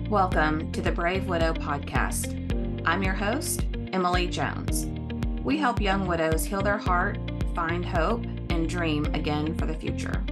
Welcome to the Brave Widow podcast. I'm your host, Emily Jones. We help young widows heal their heart, find hope, and dream again for the future.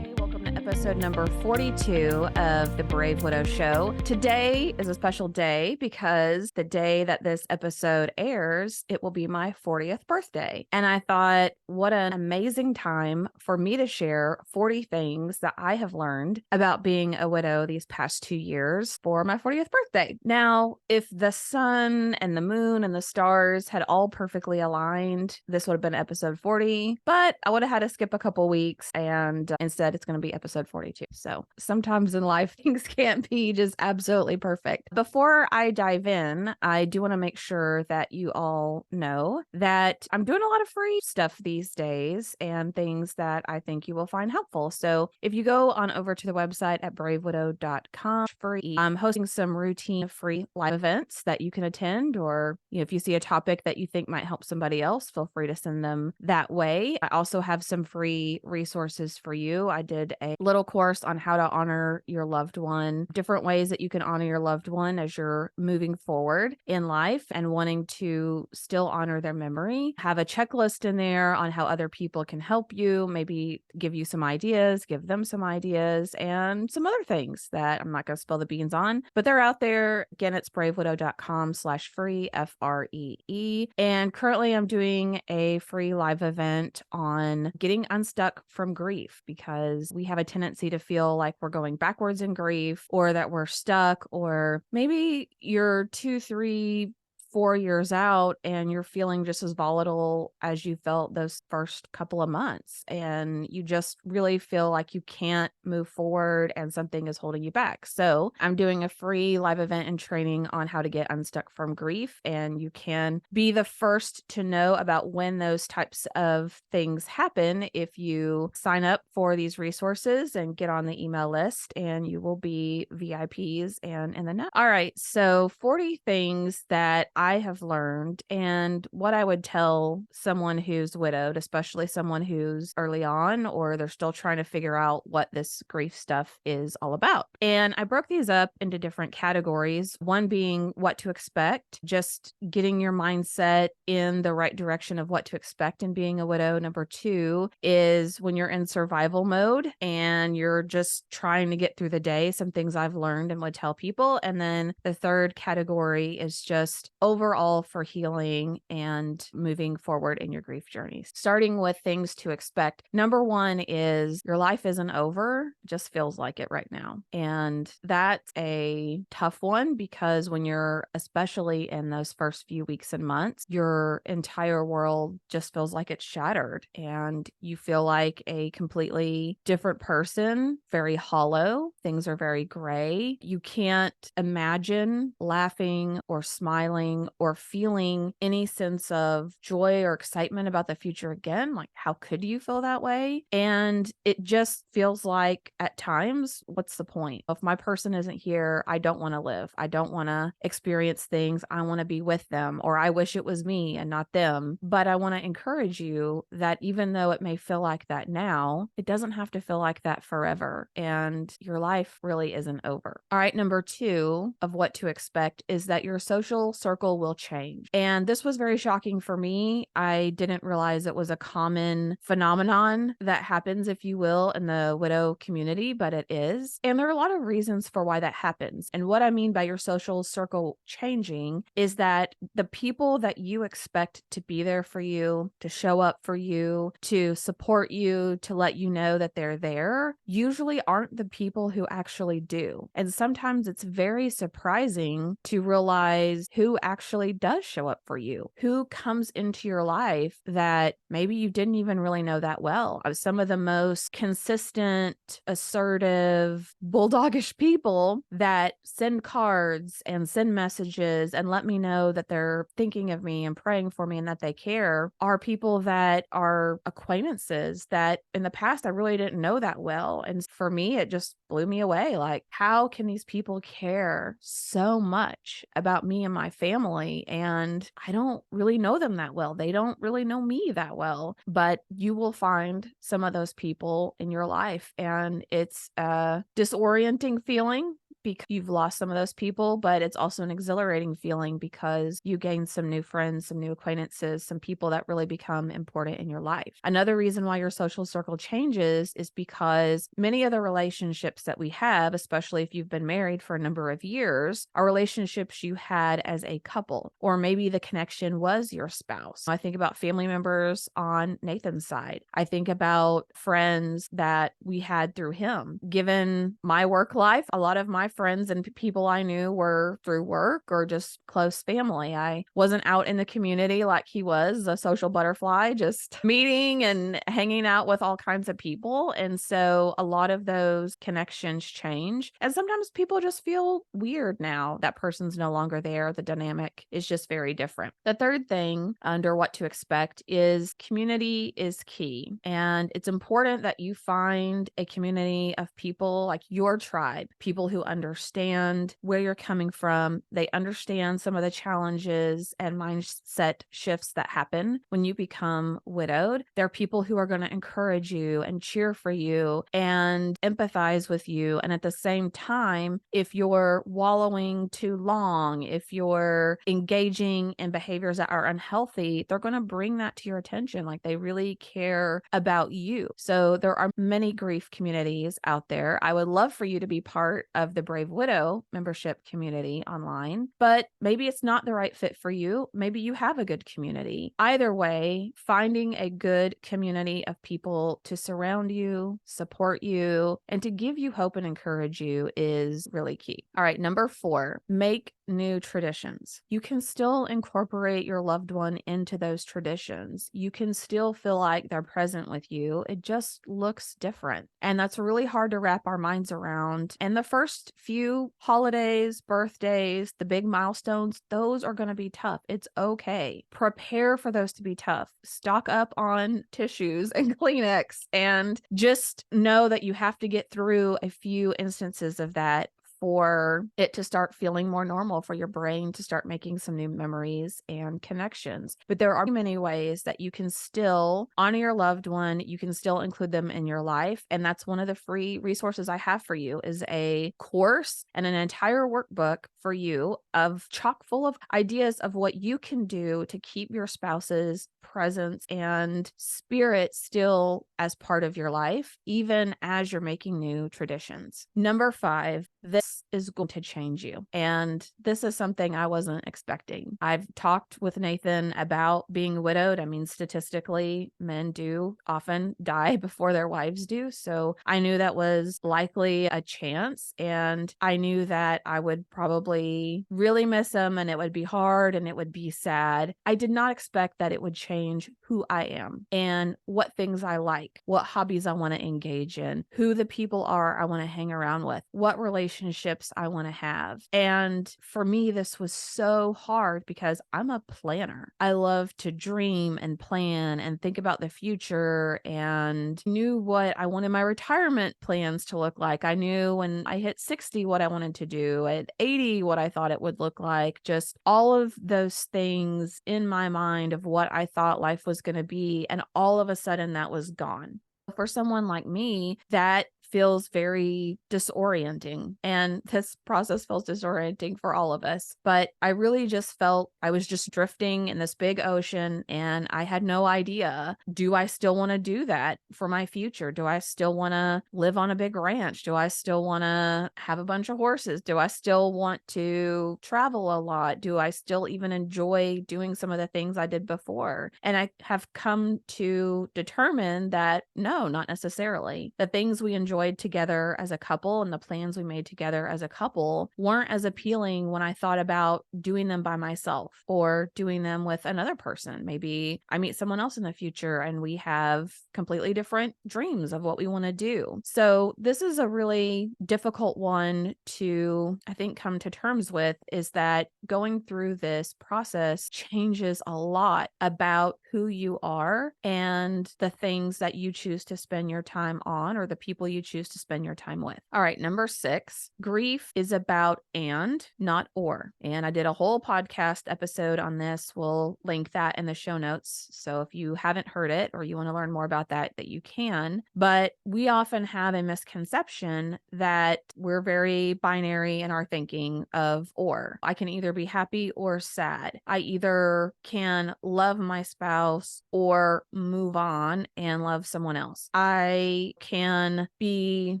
Welcome to episode number 42 of the Brave Widow Show. Today is a special day because the day that this episode airs, it will be my 40th birthday. And I thought, what an amazing time for me to share 40 things that I have learned about being a widow these past 2 years for my 40th birthday. Now, if the sun and the moon and the stars had all perfectly aligned, this would have been episode 40, but I would have had to skip a couple weeks, and instead it's going to be episode 42. So sometimes in life, things can't be just absolutely perfect. Before I dive in, I do want to make sure that you all know that I'm doing a lot of free stuff these days and things that I think you will find helpful. So if you go on over to the website at bravewidow.com, free, I'm hosting some routine free live events that you can attend, or if you see a topic that you think might help somebody else, feel free to send them that way. I also have some free resources for you. I did a little course on how to honor your loved one, different ways that you can honor your loved one as you're moving forward in life and wanting to still honor their memory. Have a checklist in there on how other people can help you, maybe give you some ideas, give them some ideas, and some other things that I'm not going to spill the beans on, but they're out there. Again, it's bravewidow.com/free, FREE. And currently I'm doing a free live event on getting unstuck from grief, because we have a tendency to feel like we're going backwards in grief, or that we're stuck, or maybe you're 2, 3, 4 years out and you're feeling just as volatile as you felt those first couple of months, and you just really feel like you can't move forward and something is holding you back. So I'm doing a free live event and training on how to get unstuck from grief, and you can be the first to know about when those types of things happen if you sign up for these resources and get on the email list, and you will be VIPs and in the know. All right, so 40 things that I have learned, and what I would tell someone who's widowed, especially someone who's early on or they're still trying to figure out what this grief stuff is all about. And I broke these up into different categories. One being what to expect, just getting your mindset in the right direction of what to expect in being a widow. Number 2 is when you're in survival mode and you're just trying to get through the day, some things I've learned and would tell people. And then the third category is just overall for healing and moving forward in your grief journeys. Starting with things to expect. Number 1 is your life isn't over, it just feels like it right now. And that's a tough one, because when you're especially in those first few weeks and months, your entire world just feels like it's shattered and you feel like a completely different person, very hollow. Things are very gray. You can't imagine laughing or smiling or feeling any sense of joy or excitement about the future again. Like, how could you feel that way? And it just feels like at times, what's the point? If my person isn't here, I don't want to live. I don't want to experience things. I want to be with them, or I wish it was me and not them. But I want to encourage you that even though it may feel like that now, it doesn't have to feel like that forever. And your life really isn't over. All right, number 2 of what to expect is that your social circle will change. And this was very shocking for me. I didn't realize it was a common phenomenon that happens, if you will, in the widow community, but it is. And there are a lot of reasons for why that happens. And what I mean by your social circle changing is that the people that you expect to be there for you, to show up for you, to support you, to let you know that they're there, usually aren't the people who actually do. And sometimes it's very surprising to realize who actually does show up for you, who comes into your life that maybe you didn't even really know that well. Some of the most consistent, assertive, bulldogish people that send cards and send messages and let me know that they're thinking of me and praying for me and that they care are people that are acquaintances that in the past I really didn't know that well. And for me, it just blew me away. Like, how can these people care so much about me and my family family and I don't really know them that well. They don't really know me that well, but you will find some of those people in your life. And it's a disorienting feeling because you've lost some of those people, but it's also an exhilarating feeling because you gain some new friends, some new acquaintances, some people that really become important in your life. Another reason why your social circle changes is because many of the relationships that we have, especially if you've been married for a number of years, are relationships you had as a couple, or maybe the connection was your spouse. I think about family members on Nathan's side. I think about friends that we had through him. Given my work life, a lot of my friends and people I knew were through work or just close family. I wasn't out in the community like he was, a social butterfly, just meeting and hanging out with all kinds of people. And so a lot of those connections change. And sometimes people just feel weird now that person's no longer there. The dynamic is just very different. The third thing under what to expect is community is key. And it's important that you find a community of people like your tribe, people who understand where you're coming from. They understand some of the challenges and mindset shifts that happen when you become widowed. They're people who are going to encourage you and cheer for you and empathize with you. And at the same time, if you're wallowing too long, if you're engaging in behaviors that are unhealthy, they're going to bring that to your attention. Like they really care about you. So there are many grief communities out there. I would love for you to be part of the Brave Widow membership community online, but maybe it's not the right fit for you. Maybe you have a good community. Either way, finding a good community of people to surround you, support you, and to give you hope and encourage you is really key. All right, number 4, make new traditions. You can still incorporate your loved one into those traditions. You can still feel like they're present with you. It just looks different. And that's really hard to wrap our minds around. And the first few holidays, birthdays, the big milestones, those are going to be tough. It's okay. Prepare for those to be tough. Stock up on tissues and Kleenex and just know that you have to get through a few instances of that for it to start feeling more normal, for your brain to start making some new memories and connections. But there are many ways that you can still honor your loved one. You can still include them in your life. And that's one of the free resources I have for you is a course and an entire workbook for you of chock full of ideas of what you can do to keep your spouse's presence and spirit still as part of your life, even as you're making new traditions. Number 5, this is going to change you. And this is something I wasn't expecting. I've talked with Nathan about being widowed. I mean, statistically, men do often die before their wives do. So I knew that was likely a chance. And I knew that I would probably really miss him and it would be hard and it would be sad. I did not expect that it would change who I am and what things I like, what hobbies I want to engage in, who the people are I want to hang around with, what relationships I want to have. And for me, this was so hard because I'm a planner. I love to dream and plan and think about the future and knew what I wanted my retirement plans to look like. I knew when I hit 60 what I wanted to do, at 80 what I thought it would look like, just all of those things in my mind of what I thought life was going to be. And all of a sudden that was gone. For someone like me, that feels very disorienting. And this process feels disorienting for all of us. But I really just felt I was just drifting in this big ocean and I had no idea. Do I still want to do that for my future? Do I still want to live on a big ranch? Do I still want to have a bunch of horses? Do I still want to travel a lot? Do I still even enjoy doing some of the things I did before? And I have come to determine that no, not necessarily. The things we enjoyed together as a couple and the plans we made together as a couple weren't as appealing when I thought about doing them by myself or doing them with another person. Maybe I meet someone else in the future and we have completely different dreams of what we want to do. So this is a really difficult one to, I think, come to terms with, is that going through this process changes a lot about who you are and the things that you choose to spend your time on or the people you choose to spend your time with. All right, number 6, grief is about and, not or. And I did a whole podcast episode on this. We'll link that in the show notes. So if you haven't heard it or you want to learn more about that you can. But we often have a misconception that we're very binary in our thinking of or. I can either be happy or sad. I either can love my spouse or move on and love someone else. I can be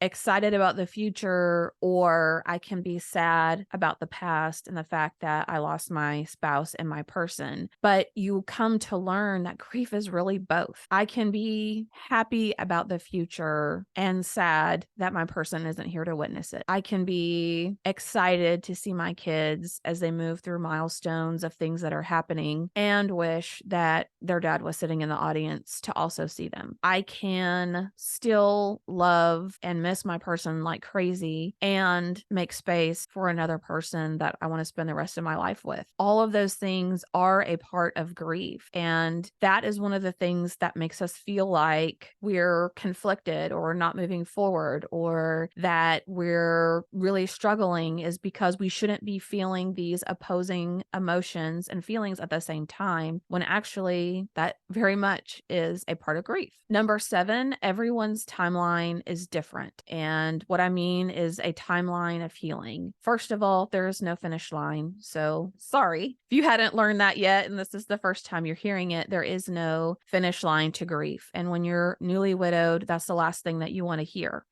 excited about the future or I can be sad about the past and the fact that I lost my spouse and my person. But you come to learn that grief is really both. I can be happy about the future and sad that my person isn't here to witness it. I can be excited to see my kids as they move through milestones of things that are happening and wish that their dad was sitting in the audience to also see them. I can still love and miss my person like crazy and make space for another person that I want to spend the rest of my life with. All of those things are a part of grief. And that is one of the things that makes us feel like we're conflicted or not moving forward or that we're really struggling is because we shouldn't be feeling these opposing emotions and feelings at the same time when actually that very much is a part of grief. Number 7, everyone's timeline is different. And what I mean is a timeline of healing. First of all, there is no finish line. So sorry if you hadn't learned that yet and this is the first time you're hearing it, there is no finish line to grief. And when you're newly widowed, that's the last thing that you want to hear.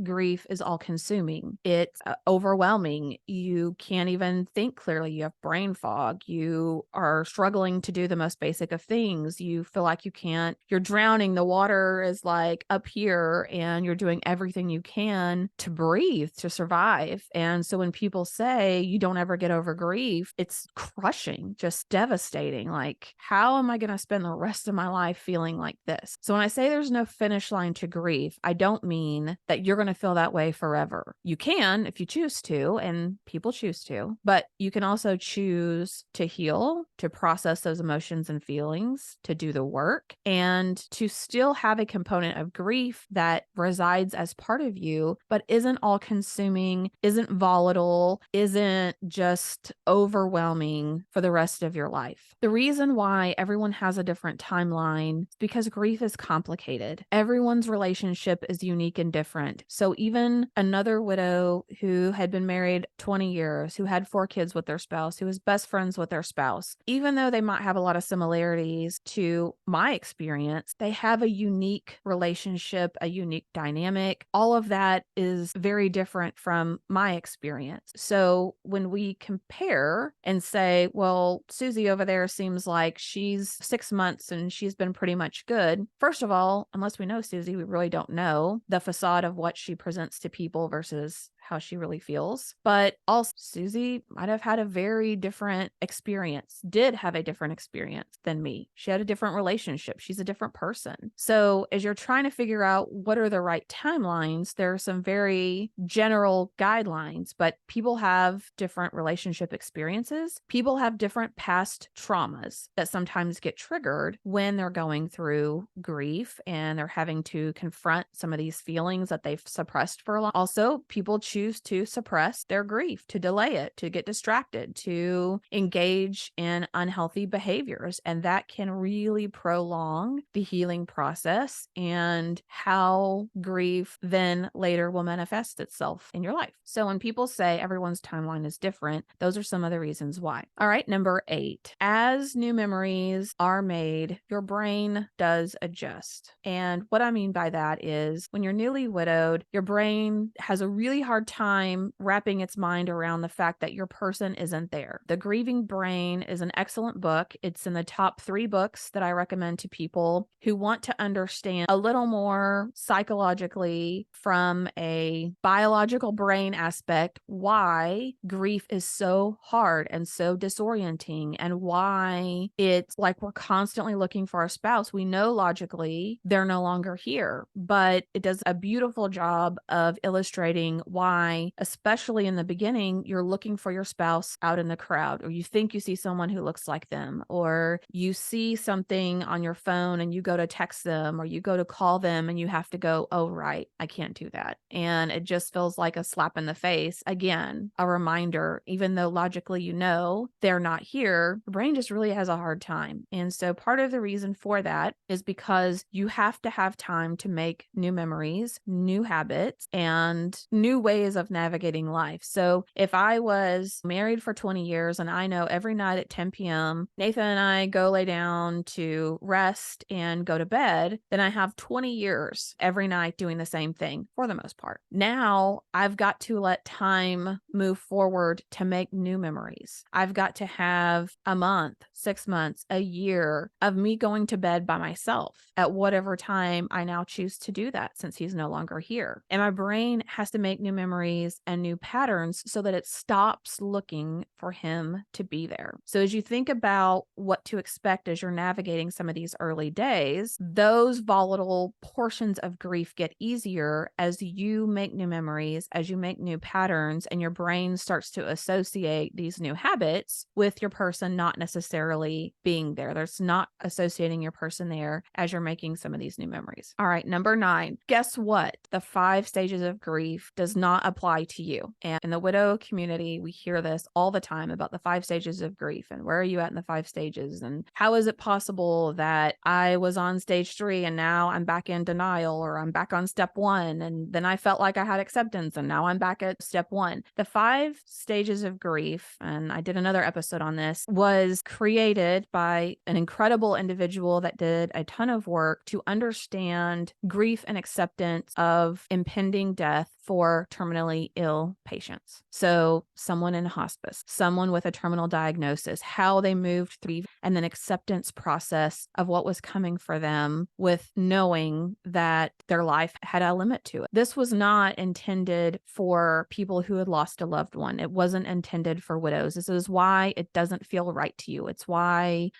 Grief is all consuming. It's overwhelming. You can't even think clearly. You have brain fog. You are struggling to do the most basic of things. You feel like you can't, you're drowning. The water is like up here and you're doing everything you can to breathe, to survive. And so when people say you don't ever get over grief, it's crushing, just devastating. Like, how am I going to spend the rest of my life feeling like this? So when I say there's no finish line to grief, I don't mean that you're going to feel that way forever. You can if you choose to, and people choose to, but you can also choose to heal, to process those emotions and feelings, to do the work, and to still have a component of grief that resides as part of you, but isn't all consuming, isn't volatile, isn't just overwhelming for the rest of your life. The reason why everyone has a different timeline is because grief is complicated. Everyone's relationship is unique and different. So even another widow who had been married 20 years, who had 4 kids with their spouse, who was best friends with their spouse, even though they might have a lot of similarities to my experience, they have a unique relationship, a unique dynamic. All of that is very different from my experience. So when we compare and say, well, Susie over there seems like she's 6 months and she's been pretty much good. First of all, unless we know Susie, we really don't know the facade of what she presents to people versus how she really feels. But also, Susie might have had a very different experience, did have a different experience than me. She had a different relationship. She's a different person. So as you're trying to figure out what are the right timelines, there are some very general guidelines, but people have different relationship experiences. People have different past traumas that sometimes get triggered when they're going through grief and they're having to confront some of these feelings that they've suppressed for a long. Also, people choose to suppress their grief, to delay it, to get distracted, to engage in unhealthy behaviors. And that can really prolong the healing process and how grief then later will manifest itself in your life. So when people say everyone's timeline is different, those are some of the reasons why. All right, number 8, as new memories are made, your brain does adjust. And what I mean by that is when you're newly widowed, your brain has a really hard time wrapping its mind around the fact that your person isn't there. The Grieving Brain is an excellent book. It's in the top 3 books that I recommend to people who want to understand a little more psychologically from a biological brain aspect why grief is so hard and so disorienting and why it's like we're constantly looking for our spouse. We know logically they're no longer here, but it does a beautiful job of illustrating why why, especially in the beginning, you're looking for your spouse out in the crowd, or you think you see someone who looks like them, or you see something on your phone and you go to text them or you go to call them and you have to go, oh, right, I can't do that. And it just feels like a slap in the face. Again, a reminder, even though logically you know they're not here, the brain just really has a hard time. And so part of the reason for that is because you have to have time to make new memories, new habits, and new ways of navigating life. So if I was married for 20 years and I know every night at 10 p.m., Nathan and I go lay down to rest and go to bed, then I have 20 years every night doing the same thing for the most part. Now I've got to let time move forward to make new memories. I've got to have a month, 6 months, a year of me going to bed by myself at whatever time I now choose to do that since he's no longer here. And my brain has to make new memories and new patterns so that it stops looking for him to be there. So as you think about what to expect as you're navigating some of these early days, those volatile portions of grief get easier as you make new memories, as you make new patterns, and your brain starts to associate these new habits with your person not necessarily being there. There's not associating your person there as you're making some of these new memories. All right, number 9. Guess what? The 5 stages of grief does not apply to you. And in the widow community, we hear this all the time about the 5 stages of grief and where are you at in the 5 stages? And how is it possible that I was on stage 3 and now I'm back in denial, or I'm back on step 1 and then I felt like I had acceptance and now I'm back at step 1. The 5 stages of grief, and I did another episode on this, was created by an incredible individual that did a ton of work to understand grief and acceptance of impending death for terminally ill patients. So someone in hospice, someone with a terminal diagnosis, how they moved through, and then acceptance process of what was coming for them with knowing that their life had a limit to it. This was not intended for people who had lost a loved one. It wasn't intended for widows. This is why it doesn't feel right to you. It's why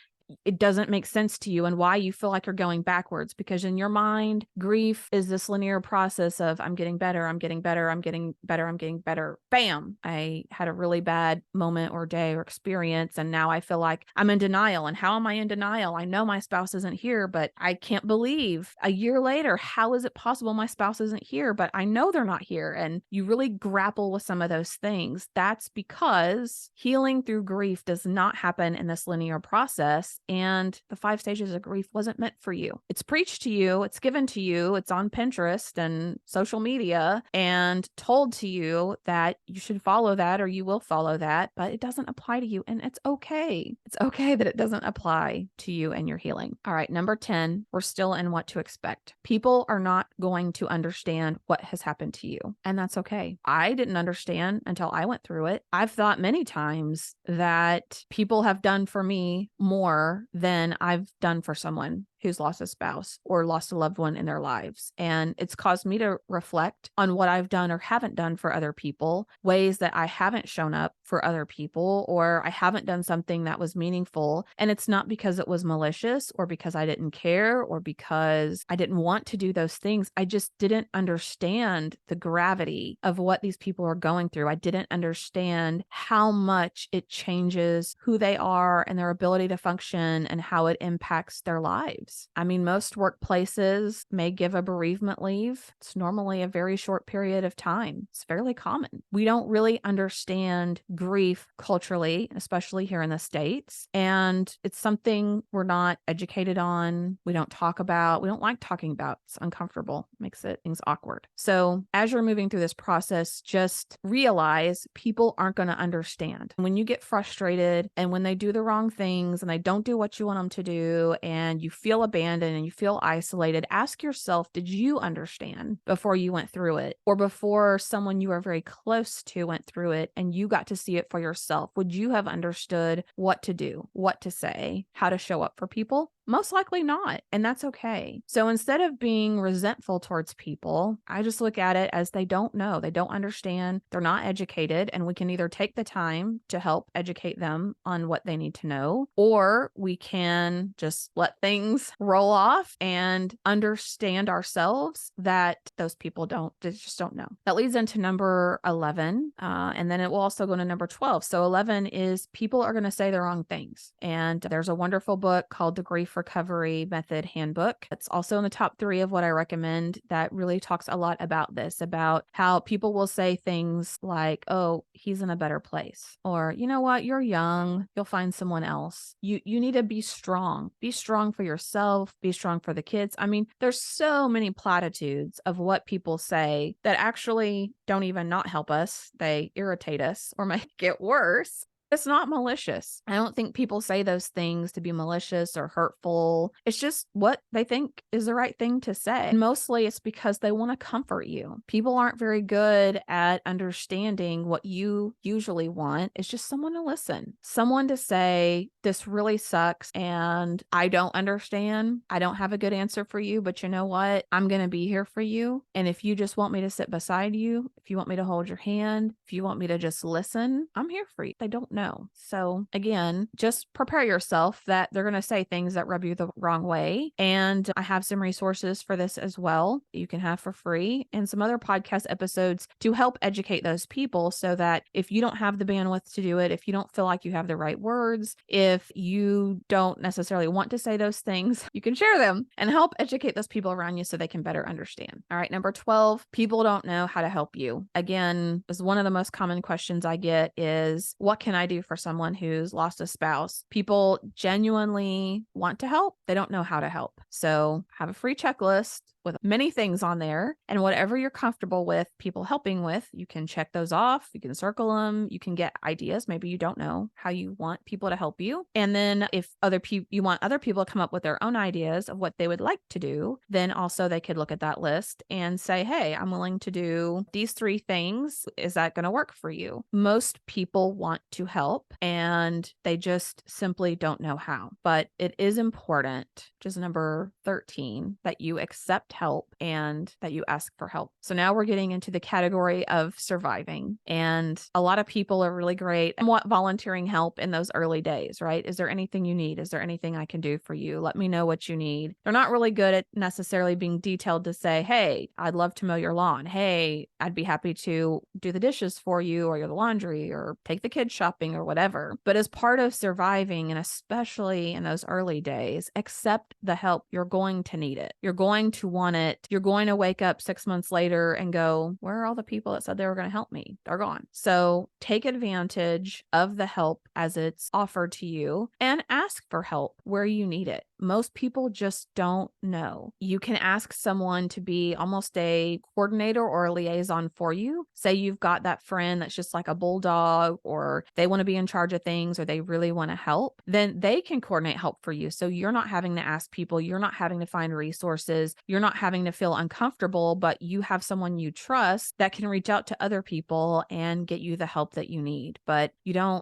it doesn't make sense to you and why you feel like you're going backwards, because in your mind, grief is this linear process of I'm getting better, I'm getting better, I'm getting better, I'm getting better. Bam, I had a really bad moment or day or experience, and now I feel like I'm in denial. And how am I in denial? I know my spouse isn't here, but I can't believe a year later, how is it possible my spouse isn't here, but I know they're not here? And you really grapple with some of those things. That's because healing through grief does not happen in this linear process. And the 5 stages of grief wasn't meant for you. It's preached to you, it's given to you, it's on Pinterest and social media and told to you that you should follow that or you will follow that, but it doesn't apply to you. And it's okay. It's okay that it doesn't apply to you and your healing. All right, number 10, we're still in what to expect. People are not going to understand what has happened to you, and that's okay. I didn't understand until I went through it. I've thought many times that people have done for me more than I've done for someone who's lost a spouse or lost a loved one in their lives. And it's caused me to reflect on what I've done or haven't done for other people, ways that I haven't shown up for other people, or I haven't done something that was meaningful. And it's not because it was malicious or because I didn't care or because I didn't want to do those things. I just didn't understand the gravity of what these people are going through. I didn't understand how much it changes who they are and their ability to function and how it impacts their lives. I mean, most workplaces may give a bereavement leave. It's normally a very short period of time. It's fairly common. We don't really understand grief culturally, especially here in the States. And it's something we're not educated on. We don't talk about. We don't like talking about. It's uncomfortable. Makes things awkward. So as you're moving through this process, just realize people aren't going to understand. When you get frustrated and when they do the wrong things and they don't do what you want them to do and you feel abandoned and you feel isolated, ask yourself, did you understand before you went through it, or before someone you are very close to went through it and you got to see it for yourself? Would you have understood what to do, what to say, how to show up for people? Most likely not. And that's okay. So instead of being resentful towards people, I just look at it as they don't know, they don't understand, they're not educated. And we can either take the time to help educate them on what they need to know, or we can just let things roll off and understand ourselves that those people they just don't know. That leads into number 11. And then it will also go to number 12. So 11 is people are going to say the wrong things. And there's a wonderful book called The Grief Recovery Method Handbook. It's also in the top 3 of what I recommend that really talks a lot about this, about how people will say things like, oh, he's in a better place. Or, you know what, you're young, you'll find someone else. You need to be strong. Be strong for yourself, be strong for the kids. I mean, there's so many platitudes of what people say that actually don't even not help us. They irritate us or make it worse. It's not malicious. I don't think people say those things to be malicious or hurtful. It's just what they think is the right thing to say. And mostly it's because they want to comfort you. People aren't very good at understanding what you usually want. It's just someone to listen, someone to say, this really sucks and I don't understand. I don't have a good answer for you, but you know what? I'm going to be here for you. And if you just want me to sit beside you, if you want me to hold your hand, if you want me to just listen, I'm here for you. They don't know. So again, just prepare yourself that they're going to say things that rub you the wrong way. And I have some resources for this as well that you can have for free, and some other podcast episodes to help educate those people so that if you don't have the bandwidth to do it, if you don't feel like you have the right words, if you don't necessarily want to say those things, you can share them and help educate those people around you so they can better understand. All right, number 12, people don't know how to help you. Again, is one of the most common questions I get is, what can I do for someone who's lost a spouse? People genuinely want to help. They don't know how to help. So have a free checklist with many things on there, and whatever you're comfortable with people helping with, you can check those off, you can circle them, you can get ideas. Maybe you don't know how you want people to help you. And then if you want other people to come up with their own ideas of what they would like to do, then also they could look at that list and say, hey, I'm willing to do these 3 things. Is that going to work for you? Most people want to help and they just simply don't know how. But it is important, which is number 13, that you accept help and that you ask for help. So now we're getting into the category of surviving. And a lot of people are really great and want volunteering help in those early days, right? Is there anything you need? Is there anything I can do for you? Let me know what you need. They're not really good at necessarily being detailed to say, hey, I'd love to mow your lawn. Hey, I'd be happy to do the dishes for you or the laundry or take the kids shopping or whatever. But as part of surviving, and especially in those early days, accept the help. You're going to need it. You're going to want it. You're going to wake up 6 months later and go, where are all the people that said they were going to help me? They're gone. So take advantage of the help as it's offered to you and ask for help where you need it. Most people just don't know. You can ask someone to be almost a coordinator or a liaison for you. Say you've got that friend that's just like a bulldog, or they want to be in charge of things, or they really want to help, then they can coordinate help for you. So you're not having to ask people, you're not having to find resources, you're not having to feel uncomfortable, but you have someone you trust that can reach out to other people and get you the help that you need. But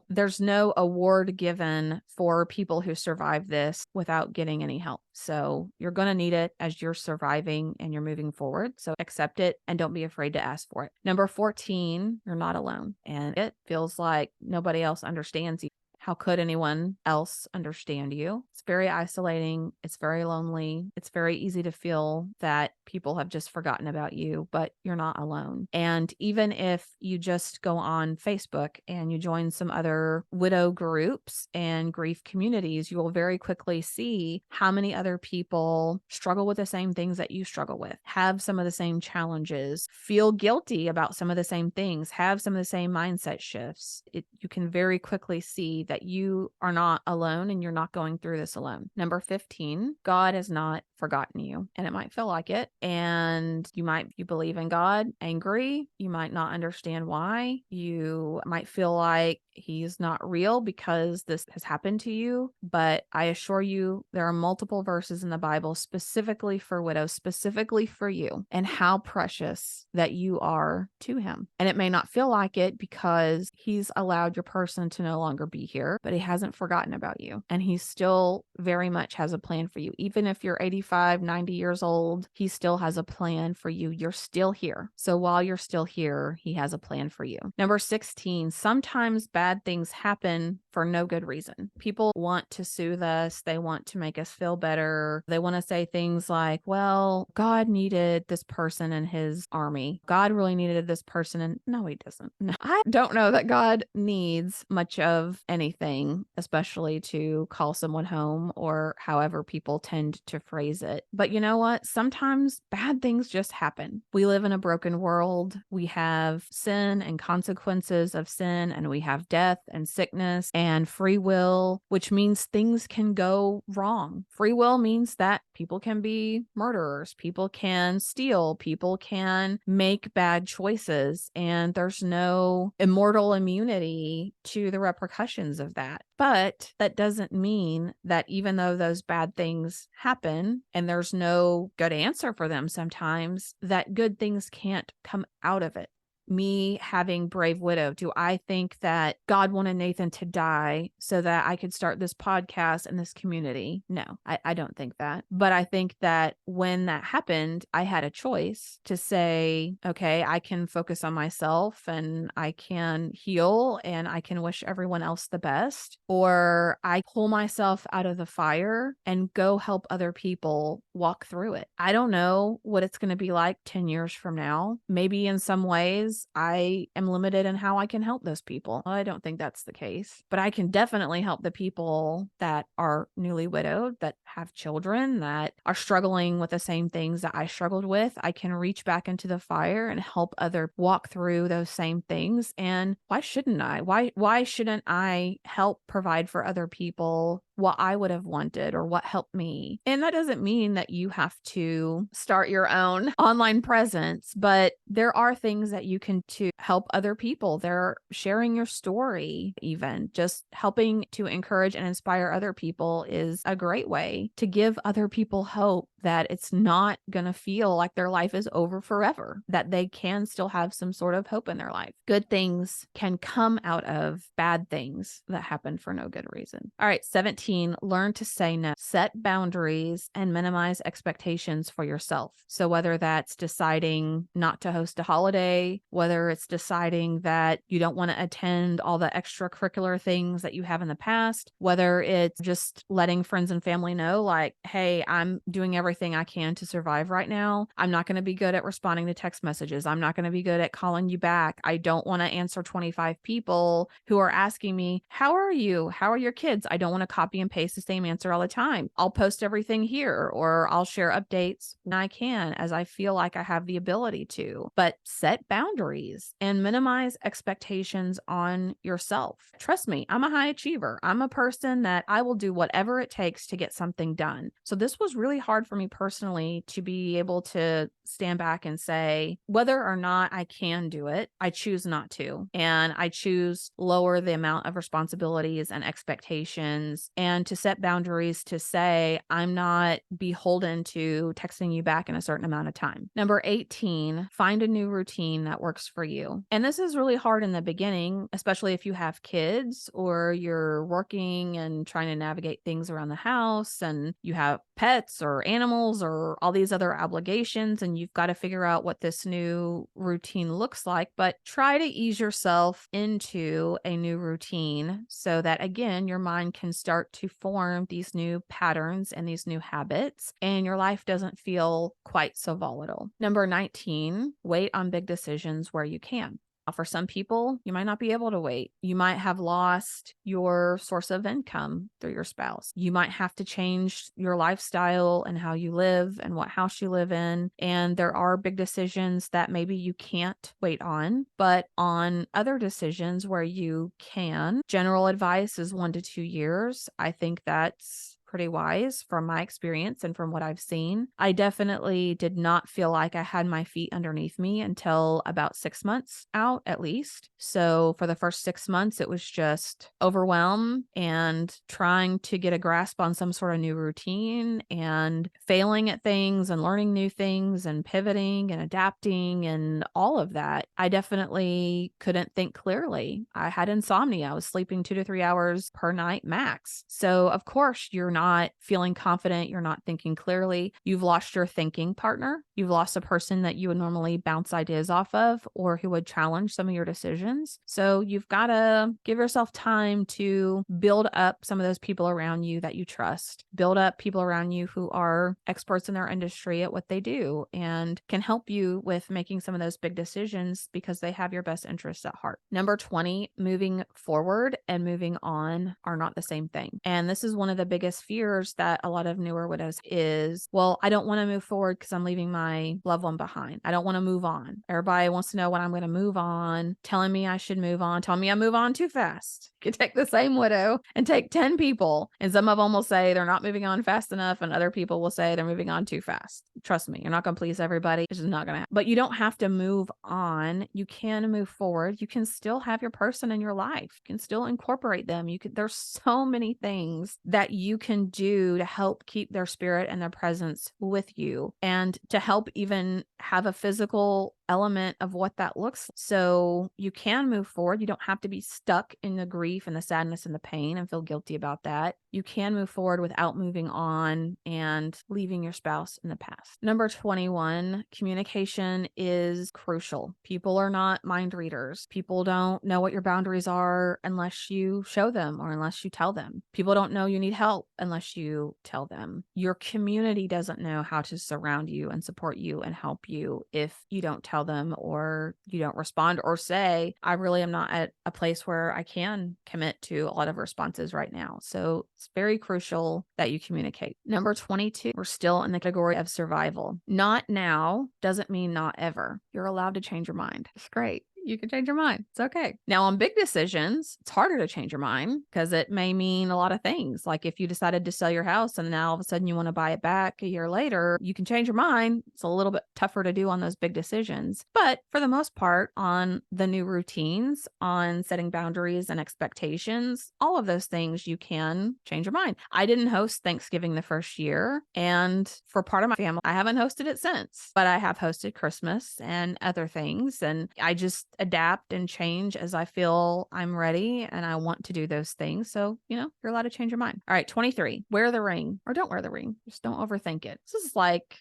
there's no award given for people who survive this without getting any help. So you're going to need it as you're surviving and you're moving forward. So accept it and don't be afraid to ask for it. Number 14, you're not alone. And it feels like nobody else understands you. How could anyone else understand you? It's very isolating. It's very lonely. It's very easy to feel that people have just forgotten about you, but you're not alone. And even if you just go on Facebook and you join some other widow groups and grief communities, you will very quickly see how many other people struggle with the same things that you struggle with, have some of the same challenges, feel guilty about some of the same things, have some of the same mindset shifts. You can very quickly see that you are not alone and you're not going through this alone. Number 15, God has not forgotten you. And it might feel like it. And you believe in God, angry. You might not understand why. You might feel like he's not real because this has happened to you. But I assure you, there are multiple verses in the Bible specifically for widows, specifically for you, and how precious that you are to him. And it may not feel like it because he's allowed your person to no longer be here. here, but he hasn't forgotten about you. And he still very much has a plan for you. Even if you're 85, 90 years old, he still has a plan for you. You're still here. So while you're still here, he has a plan for you. Number 16, sometimes bad things happen for no good reason. People want to soothe us. They want to make us feel better. They want to say things like, well, God needed this person in his army. God really needed this person. And no, he doesn't. No. I don't know that God needs much of anything, especially to call someone home or however people tend to phrase it. But you know what? Sometimes bad things just happen. We live in a broken world. We have sin and consequences of sin, and we have death and sickness and free will, which means things can go wrong. Free will means that people can be murderers, people can steal, people can make bad choices, and there's no immortal immunity to the repercussions of that. But that doesn't mean that even though those bad things happen and there's no good answer for them sometimes, that good things can't come out of it. Me having Brave Widow, do I think that God wanted Nathan to die so that I could start this podcast and this community? No, I don't think that. But I think that when that happened, I had a choice to say, okay, I can focus on myself and I can heal and I can wish everyone else the best, or I pull myself out of the fire and go help other people walk through it. I don't know what it's going to be like 10 years from now. Maybe in some ways, I am limited in how I can help those people. I don't think that's the case, but I can definitely help the people that are newly widowed, that have children, that are struggling with the same things that I struggled with. I can reach back into the fire and help others walk through those same things. And why shouldn't I? Why shouldn't I help provide for other people what I would have wanted or what helped me? And that doesn't mean that you have to start your own online presence, but there are things that you can to help other people. They're sharing your story, even just helping to encourage and inspire other people is a great way to give other people hope that it's not going to feel like their life is over forever, that they can still have some sort of hope in their life. Good things can come out of bad things that happen for no good reason. All right, 17, learn to say no. Set boundaries and minimize expectations for yourself. So whether that's deciding not to host a holiday, whether it's deciding that you don't want to attend all the extracurricular things that you have in the past, whether it's just letting friends and family know, like, hey, I'm doing everything I can to survive right now. I'm not going to be good at responding to text messages. I'm not going to be good at calling you back. I don't want to answer 25 people who are asking me, how are you? How are your kids? I don't want to copy and paste the same answer all the time. I'll post everything here, or I'll share updates when I can, as I feel like I have the ability to. But set boundaries and minimize expectations on yourself. Trust me, I'm a high achiever. I'm a person that I will do whatever it takes to get something done. So this was really hard for me personally to be able to stand back and say, whether or not I can do it, I choose not to. And I choose lower the amount of responsibilities and expectations, and to set boundaries to say, I'm not beholden to texting you back in a certain amount of time. Number 18, find a new routine that works for you. And this is really hard in the beginning, especially if you have kids or you're working and trying to navigate things around the house and you have pets or animals or all these other obligations, and you've got to figure out what this new routine looks like. But try to ease yourself into a new routine so that, again, your mind can start to form these new patterns and these new habits, and your life doesn't feel quite so volatile. Number 19, wait on big decisions where you can. For some people, you might not be able to wait. You might have lost your source of income through your spouse. You might have to change your lifestyle and how you live and what house you live in. And there are big decisions that maybe you can't wait on, but on other decisions where you can, general advice is 1 to 2 years. I think that's pretty wise from my experience and from what I've seen. I definitely did not feel like I had my feet underneath me until about 6 months out, at least. So for the first 6 months, it was just overwhelm and trying to get a grasp on some sort of new routine and failing at things and learning new things and pivoting and adapting and all of that. I definitely couldn't think clearly. I had insomnia. I was sleeping 2 to 3 hours per night max. So of course you're not feeling confident. You're not thinking clearly. You've lost your thinking partner. You've lost a person that you would normally bounce ideas off of or who would challenge some of your decisions. So you've got to give yourself time to build up some of those people around you that you trust. Build up people around you who are experts in their industry at what they do and can help you with making some of those big decisions because they have your best interests at heart. Number 20, moving forward and moving on are not the same thing. And this is one of the biggest fears that a lot of newer widows is, well, I don't want to move forward because I'm leaving my loved one behind. I don't want to move on. Everybody wants to know when I'm going to move on, telling me I should move on, telling me I move on too fast. You could take the same widow and take 10 people, and some of them will say they're not moving on fast enough, and other people will say they're moving on too fast. Trust me, you're not going to please everybody. It's just not going to happen. But you don't have to move on. You can move forward. You can still have your person in your life. You can still incorporate them. There's so many things that you can do to help keep their spirit and their presence with you and to help even have a physical element of what that looks like. So you can move forward. You don't have to be stuck in the grief and the sadness and the pain and feel guilty about that. You can move forward without moving on and leaving your spouse in the past. Number 21, communication is crucial. People are not mind readers. People don't know what your boundaries are unless you show them or unless you tell them. People don't know you need help unless you tell them. Your community doesn't know how to surround you and support you and help you if you don't tell them or you don't respond or say, I really am not at a place where I can commit to a lot of responses right now. So it's very crucial that you communicate. Number 22, we're still in the category of survival. Not now doesn't mean not ever. You're allowed to change your mind. It's great. You can change your mind. It's okay. Now, on big decisions, it's harder to change your mind because it may mean a lot of things. Like if you decided to sell your house and now all of a sudden you want to buy it back a year later, you can change your mind. It's a little bit tougher to do on those big decisions. But for the most part, on the new routines, on setting boundaries and expectations, all of those things, you can change your mind. I didn't host Thanksgiving the first year. And for part of my family, I haven't hosted it since, but I have hosted Christmas and other things. And I just adapt and change as I feel I'm ready and I want to do those things. So, you're allowed to change your mind. All right, 23, wear the ring or don't wear the ring. Just don't overthink it. This is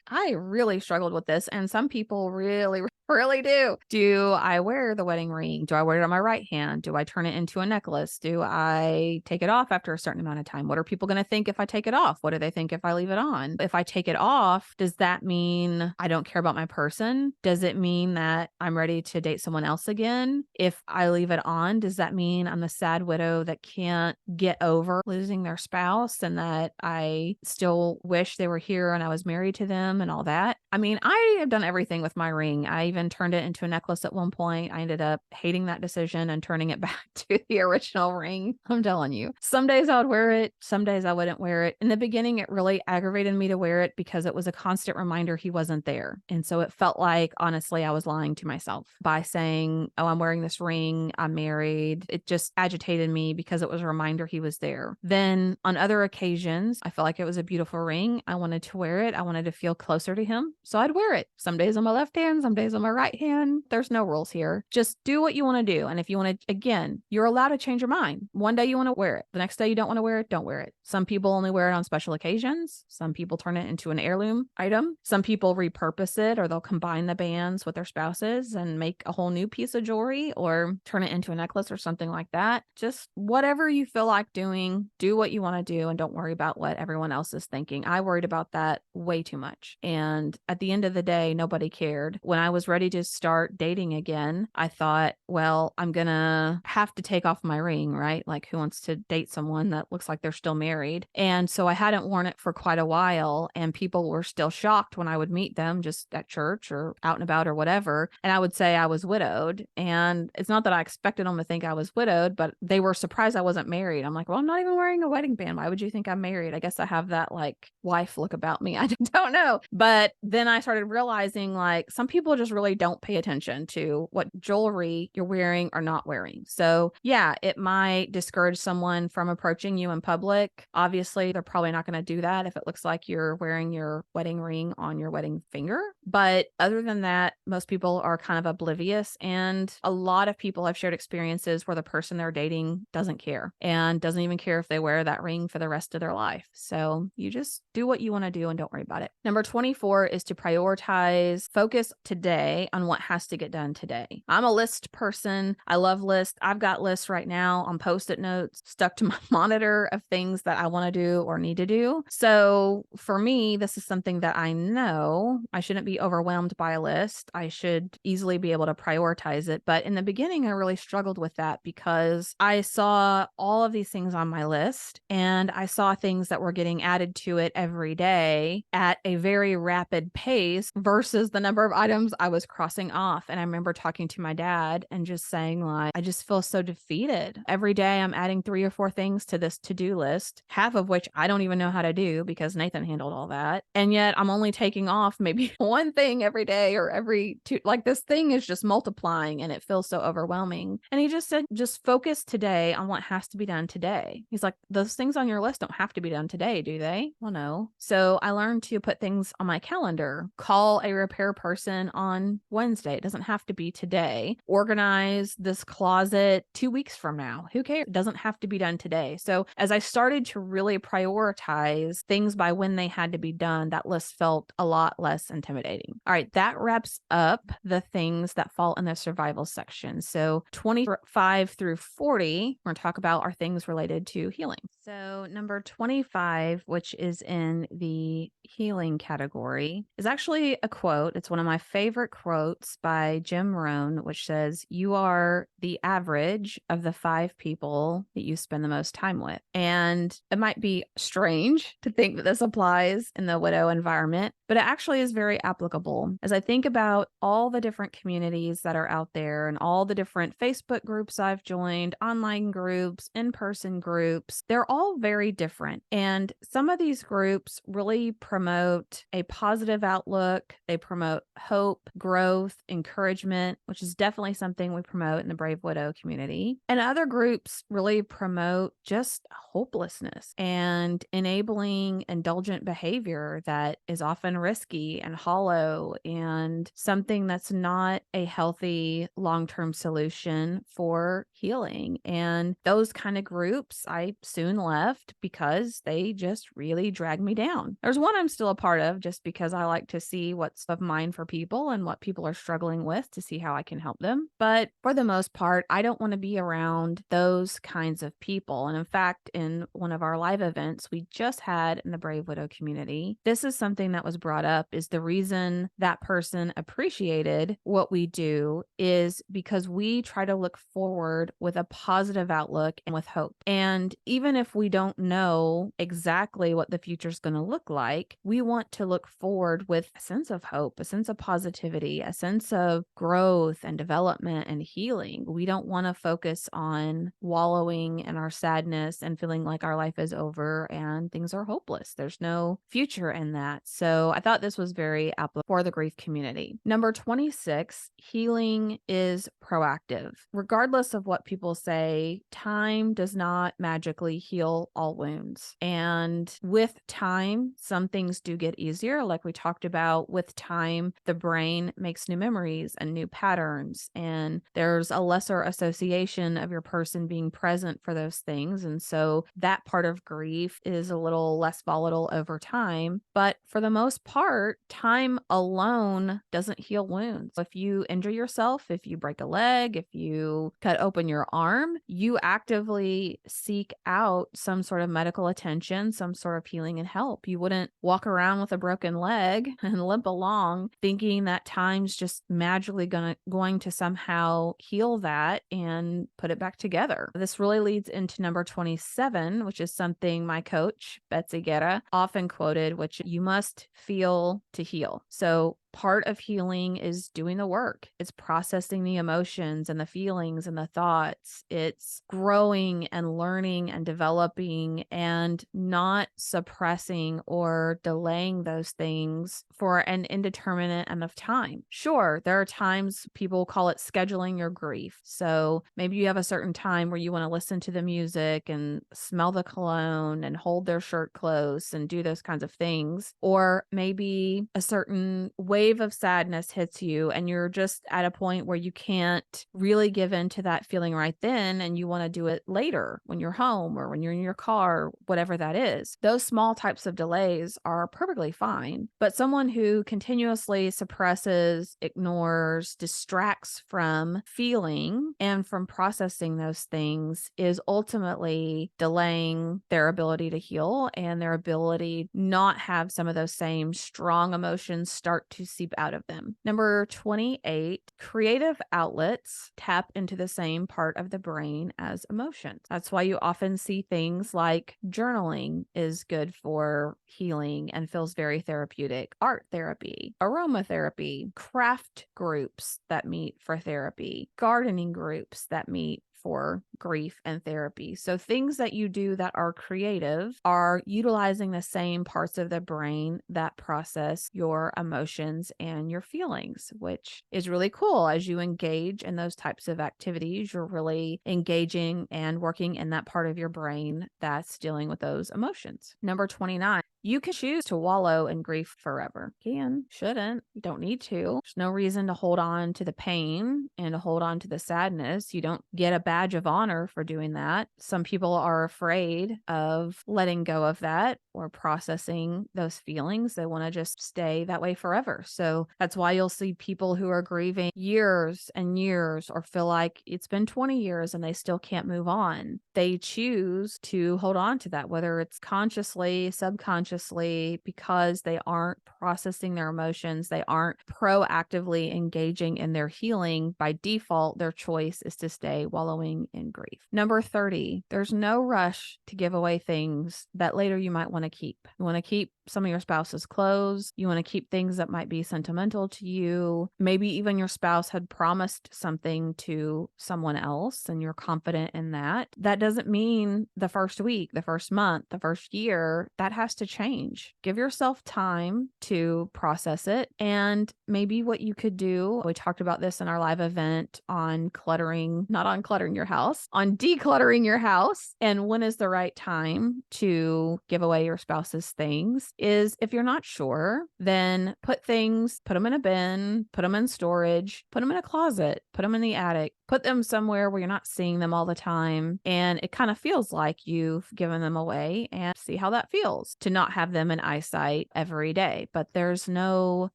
I really struggled with this, and some people really, really do. Do I wear the wedding ring? Do I wear it on my right hand? Do I turn it into a necklace? Do I take it off after a certain amount of time? What are people going to think if I take it off? What do they think if I leave it on? If I take it off, does that mean I don't care about my person? Does it mean that I'm ready to date someone else again? If I leave it on, does that mean I'm the sad widow that can't get over losing their spouse and that I still wish they were here and I was married to them and all that? I mean, I have done everything with my ring. I even turned it into a necklace at one point. I ended up hating that decision and turning it back to the original ring. I'm telling you, some days I would wear it. Some days I wouldn't wear it. In the beginning, it really aggravated me to wear it because it was a constant reminder he wasn't there. And so it felt like, honestly, I was lying to myself by saying, oh, I'm wearing this ring. I'm married. It just agitated me because it was a reminder he was there. Then on other occasions, I felt like it was a beautiful ring. I wanted to wear it. I wanted to feel closer to him. So I'd wear it. Some days on my left hand, some days on my right hand. There's no rules here. Just do what you want to do. And if you want to, again, you're allowed to change your mind. One day you want to wear it. The next day you don't want to wear it, don't wear it. Some people only wear it on special occasions. Some people turn it into an heirloom item. Some people repurpose it, or they'll combine the bands with their spouses and make a whole new piece of jewelry or turn it into a necklace or something like that. Just whatever you feel like doing, do what you want to do and don't worry about what everyone else is thinking. I worried about that way too much. And at the end of the day, nobody cared. When I was ready to start dating again, I thought, well, I'm going to have to take off my ring, right? Like, who wants to date someone that looks like they're still married? And so I hadn't worn it for quite a while, and people were still shocked when I would meet them just at church or out and about or whatever. And I would say I was widowed. And it's not that I expected them to think I was widowed, but they were surprised I wasn't married. I'm like, well, I'm not even wearing a wedding band. Why would you think I'm married? I guess I have that like wife look about me. I don't know. But then I started realizing like some people just really don't pay attention to what jewelry you're wearing or not wearing. So yeah, it might discourage someone from approaching you in public. Obviously, they're probably not going to do that if it looks like you're wearing your wedding ring on your wedding finger. But other than that, most people are kind of oblivious. And a lot of people have shared experiences where the person they're dating doesn't care and doesn't even care if they wear that ring for the rest of their life. So you just do what you want to do and don't worry about it. Number 24 is to prioritize, focus today on what has to get done today. I'm a list person. I love lists. I've got lists right now on Post-it notes stuck to my monitor of things that I want to do or need to do. So for me, this is something that I know I shouldn't be overwhelmed by a list. I should easily be able to prioritize it. But in the beginning, I really struggled with that because I saw all of these things on my list and I saw things that were getting added to it every day at a very rapid pace versus the number of items I was crossing off. And I remember talking to my dad and just saying like, I just feel so defeated. Every day I'm adding 3 or 4 things to this to-do list, half of which I don't even know how to do because Nathan handled all that. And yet I'm only taking off maybe one thing every day or every 2, like this thing is just multiplying and it feels so overwhelming. And he just said, just focus today on what has to be done today. He's like, those things on your list don't have to be done today, do they? Well, no. So I learned to put things on my calendar, call a repair person on Wednesday. It doesn't have to be today. Organize this closet 2 weeks from now. Who cares? It doesn't have to be done today. So as I started to really prioritize things by when they had to be done, that list felt a lot less intimidating. All right, that wraps up the things that fall in the survival section. So 25 through 40, we're going to talk about are things related to healing. So number 25, which is in the healing category, is actually a quote. It's one of my favorite quotes by Jim Rohn, which says, "You are the average of the 5 people that you spend the most time with." And it might be strange to think that this applies in the widow environment, but it actually is very applicable. As I think about all the different communities that are out there and all the different Facebook groups I've joined, online groups, in-person groups, they're all very different. And some of these groups really promote a positive outlook. They promote hope, growth, encouragement, which is definitely something we promote in the Brave Widow community. And other groups really promote just hopelessness and enabling indulgent behavior that is often risky and hollow and something that's not a healthy long-term solution for healing. And those kind of groups I soon left because they just really dragged me down. There's one I'm still a part of just because I like to see what's of mine for people and what people are struggling with to see how I can help them. But for the most part, I don't want to be around those kinds of people. And in fact, in one of our live events we just had in the Brave Widow community, this is something that was brought up, is the reason that person appreciated what we do is because we try to look forward with a positive outlook and with hope. And even if we don't know exactly what the future is going to look like, we want to look forward with a sense of hope, a sense of positivity, a sense of growth and development and healing. We don't want to focus on wallowing in our sadness and feeling like our life is over and things are hopeless. There's no future in that. So I thought this was very applicable for the grief community. Number 26, healing is proactive. Regardless of what people say, time does not magically heal all wounds. And with time, some things do get easier. Like we talked about, with time, the brain makes new memories and new patterns, and there's a lesser association of your person being present for those things. And so that part of grief is a little less volatile over time. But for the most part, time alone doesn't heal wounds. If you injure yourself, if you break a leg, if you cut open your arm, you actively seek out some sort of medical attention, some sort of healing and help. You wouldn't walk around with a broken leg and limp along thinking that time's just magically going to somehow heal that and put it back together. This really leads into number 27, which is something my coach, Betsy Guerra, often quoted, which you must feel to heal. So part of healing is doing the work. It's processing the emotions and the feelings and the thoughts. It's growing and learning and developing and not suppressing or delaying those things for an indeterminate amount of time. Sure, there are times people call it scheduling your grief. So maybe you have a certain time where you want to listen to the music and smell the cologne and hold their shirt close and do those kinds of things. Or maybe a certain wave of sadness hits you and you're just at a point where you can't really give in to that feeling right then, and you want to do it later when you're home or when you're in your car, whatever that is. Those small types of delays are perfectly fine, but someone who continuously suppresses, ignores, distracts from feeling and from processing those things is ultimately delaying their ability to heal and their ability not have some of those same strong emotions start to seep out of them. Number 28, creative outlets tap into the same part of the brain as emotions. That's why you often see things like journaling is good for healing and feels very therapeutic, art therapy, aromatherapy, craft groups that meet for therapy, gardening groups that meet for grief and therapy. So things that you do that are creative are utilizing the same parts of the brain that process your emotions and your feelings, which is really cool. As you engage in those types of activities, you're really engaging and working in that part of your brain that's dealing with those emotions. Number 29. You can choose to wallow in grief forever. Can, shouldn't, you don't need to. There's no reason to hold on to the pain and to hold on to the sadness. You don't get a badge of honor for doing that. Some people are afraid of letting go of that or processing those feelings. They want to just stay that way forever. So that's why you'll see people who are grieving years and years or feel like it's been 20 years and they still can't move on. They choose to hold on to that, whether it's consciously, subconsciously, because they aren't processing their emotions. They aren't proactively engaging in their healing. By default, their choice is to stay wallowing in grief. Number 30, there's no rush to give away things that later you might want to keep. You want to keep some of your spouse's clothes. You want to keep things that might be sentimental to you. Maybe even your spouse had promised something to someone else and you're confident in that. That doesn't mean the first week, the first month, the first year. That has to change. Give yourself time to process it. And maybe what you could do, we talked about this in our live event on cluttering, not on cluttering your house, on decluttering your house. And when is the right time to give away your spouse's things is if you're not sure, then put them in a bin, put them in storage, put them in a closet, put them in the attic, put them somewhere where you're not seeing them all the time. And it kind of feels like you've given them away, and see how that feels to not have them in eyesight every day. But there's no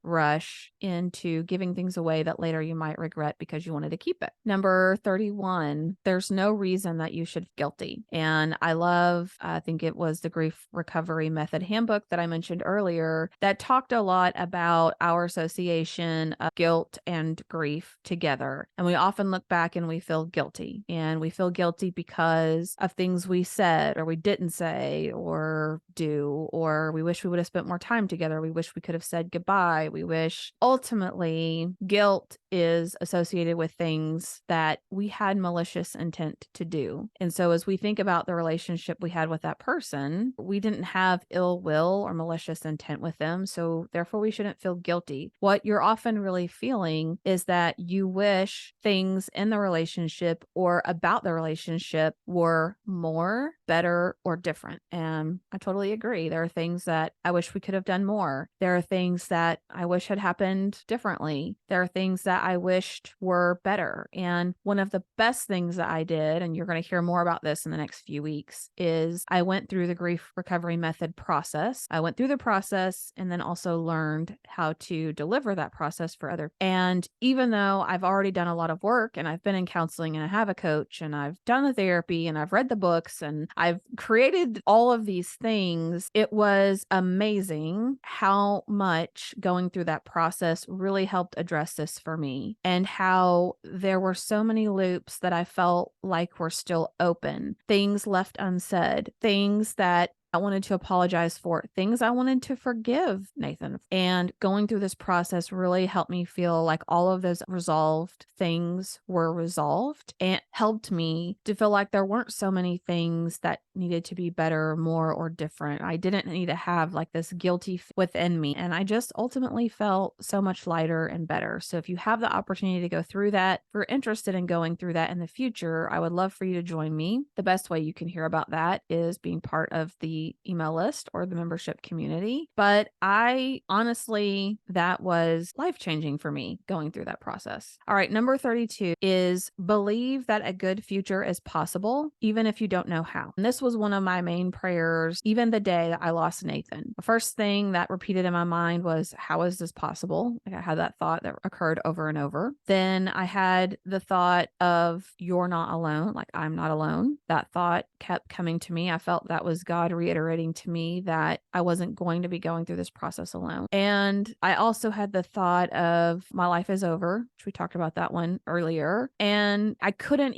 rush into giving things away that later you might regret because you wanted to keep it. Number 31, there's no reason that you should feel guilty. And I think it was the Grief Recovery Method Handbook that I mentioned earlier that talked a lot about our association of guilt and grief together. And we often look back and we feel guilty. And we feel guilty because of things we said or we didn't say or do, or we wish we would have spent more time together. We wish we could have said goodbye. We wish ultimately guilt is associated with things that we had malicious intent to do. And so as we think about the relationship we had with that person, we didn't have ill will or malicious intent with them. So therefore we shouldn't feel guilty. What you're often really feeling is that you wish things in the relationship or about the relationship were more, better, or different. And I totally agree. There are things that I wish we could have done more. There are things that I wish had happened differently. There are things that I wished were better. And one of the best things that I did, and you're going to hear more about this in the next few weeks, is I went through the grief recovery method process. I went through the process and then also learned how to deliver that process for others. And even though I've already done a lot of work and I've been in counseling and I have a coach and I've done the therapy and I've read the books and I've created all of these things. It was amazing how much going through that process really helped address this for me, and how there were so many loops that I felt like were still open, things left unsaid, things that I wanted to apologize for, things I wanted to forgive Nathan. And going through this process really helped me feel like all of those resolved things were resolved, and helped me to feel like there weren't so many things that needed to be better, more, or different. I didn't need to have like this guilty within me. And I just ultimately felt so much lighter and better. So if you have the opportunity to go through that, if you're interested in going through that in the future, I would love for you to join me. The best way you can hear about that is being part of the email list or the membership community. But I honestly, that was life-changing for me going through that process. All right, number 32 is believe that a good future is possible, even if you don't know how. And this was one of my main prayers, even the day that I lost Nathan. The first thing that repeated in my mind was, how is this possible? Like, I had that thought that occurred over and over. Then I had the thought of, you're not alone. Like, I'm not alone. That thought kept coming to me. I felt that was God reiterating to me that I wasn't going to be going through this process alone. And I also had the thought of, my life is over, which we talked about that one earlier. And I couldn't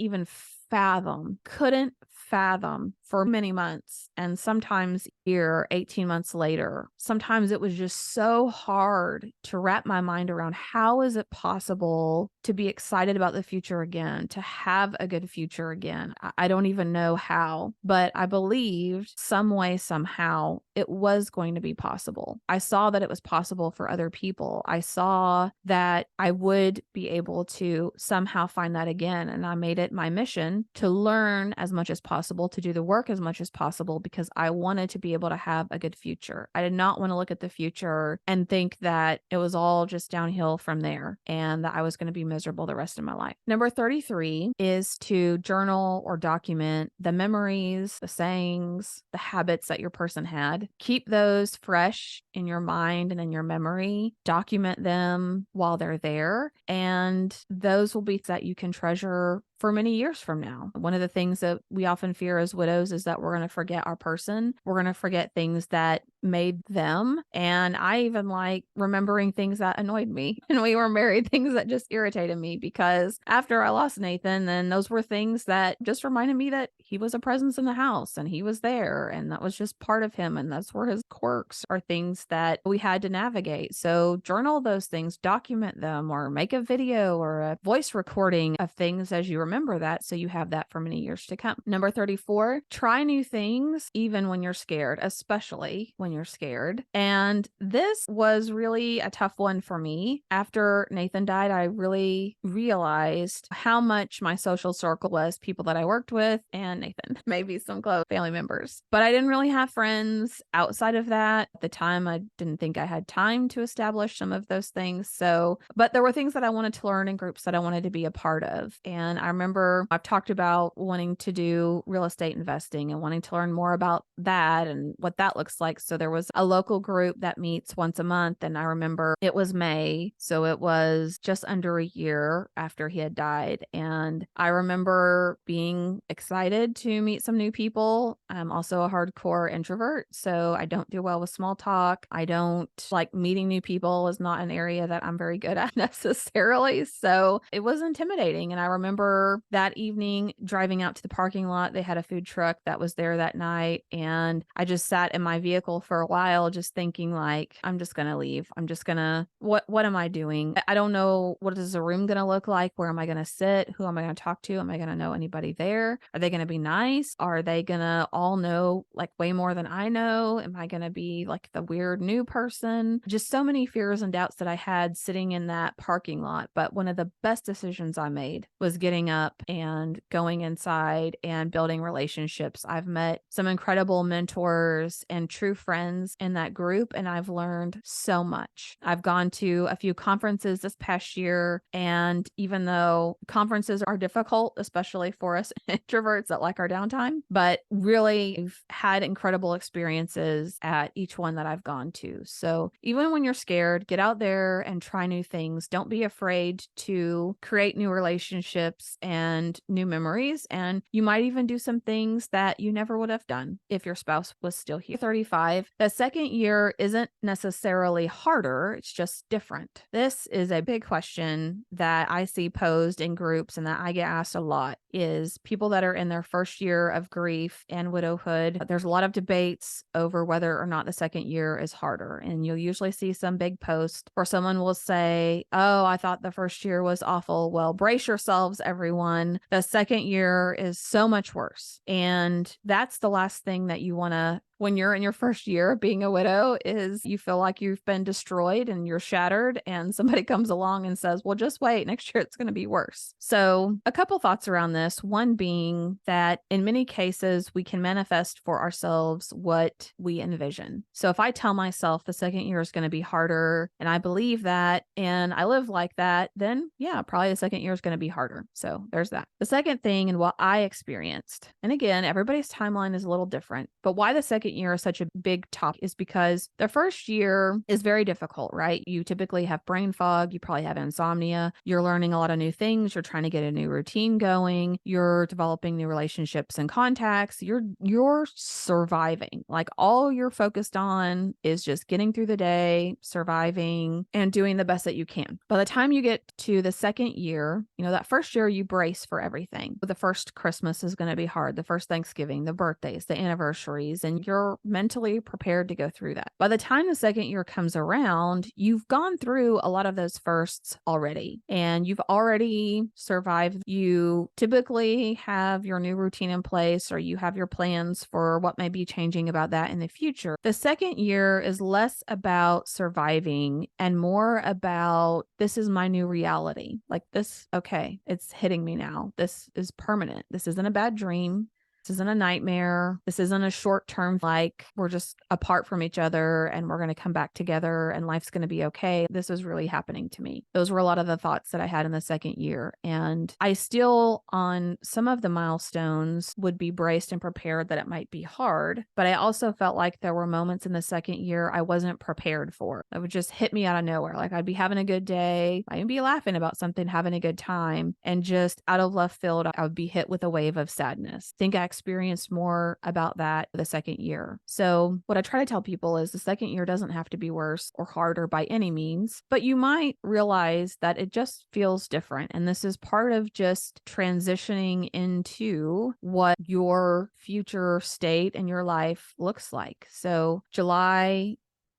fathom for many months, and sometimes year, 18 months later, sometimes it was just so hard to wrap my mind around, how is it possible to be excited about the future again, to have a good future again? I don't even know how, but I believed some way, somehow it was going to be possible. I saw that it was possible for other people. I saw that I would be able to somehow find that again. And I made it my mission to learn as much as possible, to do the work as much as possible, because I wanted to be able to have a good future. I did not want to look at the future and think that it was all just downhill from there and that I was going to be miserable the rest of my life. Number 33 is to journal or document the memories, the sayings, the habits that your person had. Keep those fresh in your mind and in your memory. Document them while they're there, and those will be that you can treasure for many years from now. One of the things that we often fear as widows is that we're going to forget our person. We're going to forget things that made them. And I even like remembering things that annoyed me and we were married, things that just irritated me, because after I lost Nathan, then those were things that just reminded me that he was a presence in the house and he was there, and that was just part of him, and that's where his quirks are, things that we had to navigate. So journal those things, document them, or make a video or a voice recording of things as you remember that, so you have that for many years to come. Number 34, try new things even when you're scared, especially when you're scared. And this was really a tough one for me. After Nathan died, I really realized how much my social circle was people that I worked with and Nathan, maybe some close family members. But I didn't really have friends outside of that. At the time, I didn't think I had time to establish some of those things. But there were things that I wanted to learn in groups that I wanted to be a part of. And I remember I've talked about wanting to do real estate investing and wanting to learn more about that and what that looks like. So there was a local group that meets once a month. And I remember it was May. So it was just under a year after he had died. And I remember being excited to meet some new people. I'm also a hardcore introvert, so I don't do well with small talk. I don't like meeting new people, is not an area that I'm very good at necessarily. So it was intimidating. And I remember that evening driving out to the parking lot. They had a food truck that was there that night. And I just sat in my vehicle for a while, just thinking like, I'm just going to leave. I'm just going to, what am I doing? I don't know. What is the room going to look like? Where am I going to sit? Who am I going to talk to? Am I going to know anybody there? Are they going to be nice? Are they going to all know like way more than I know? Am I going to be like the weird new person? Just so many fears and doubts that I had sitting in that parking lot. But one of the best decisions I made was getting up and going inside and building relationships. I've met some incredible mentors and true friends friends in that group, and I've learned so much. I've gone to a few conferences this past year, and even though conferences are difficult, especially for us introverts that like our downtime, but really I've had incredible experiences at each one that I've gone to. So even when you're scared, get out there and try new things. Don't be afraid to create new relationships and new memories. And you might even do some things that you never would have done if your spouse was still here. 35, the second year isn't necessarily harder, it's just different. This is a big question that I see posed in groups and that I get asked a lot is people that are in their first year of grief and widowhood. There's a lot of debates over whether or not the second year is harder. And you'll usually see some big post where someone will say, "Oh, I thought the first year was awful." Well, brace yourselves, everyone. The second year is so much worse. And that's the last thing that you want to when you're in your first year of being a widow is you feel like you've been destroyed and you're shattered and somebody comes along and says, well, just wait, next year it's going to be worse. So a couple thoughts around this. One being that in many cases, we can manifest for ourselves what we envision. So if I tell myself the second year is going to be harder and I believe that and I live like that, then yeah, probably the second year is going to be harder. So there's that. The second thing and what I experienced, and again, everybody's timeline is a little different, but why the second year is such a big topic is because the first year is very difficult, right? You typically have brain fog. You probably have insomnia. You're learning a lot of new things. You're trying to get a new routine going. You're developing new relationships and contacts. You're surviving. Like all you're focused on is just getting through the day, surviving, and doing the best that you can. By the time you get to the second year, that first year you brace for everything. The first Christmas is going to be hard. The first Thanksgiving, the birthdays, the anniversaries, and you're mentally prepared to go through that. By the time the second year comes around, you've gone through a lot of those firsts already, and you've already survived. You typically have your new routine in place, or you have your plans for what may be changing about that in the future. The second year is less about surviving and more about this is my new reality. Like this, okay, it's hitting me now. This is permanent. This isn't a bad dream. This isn't a nightmare. This isn't a short term, like we're just apart from each other and we're going to come back together and life's going to be okay. This is really happening to me. Those were a lot of the thoughts that I had in the second year. And I still, on some of the milestones, would be braced and prepared that it might be hard. But I also felt like there were moments in the second year I wasn't prepared for. It would just hit me out of nowhere. Like I'd be having a good day. I'd be laughing about something, having a good time. And just out of left field, I would be hit with a wave of sadness. I think I experienced more about that the second year. So what I try to tell people is the second year doesn't have to be worse or harder by any means, but you might realize that it just feels different. And this is part of just transitioning into what your future state and your life looks like. So July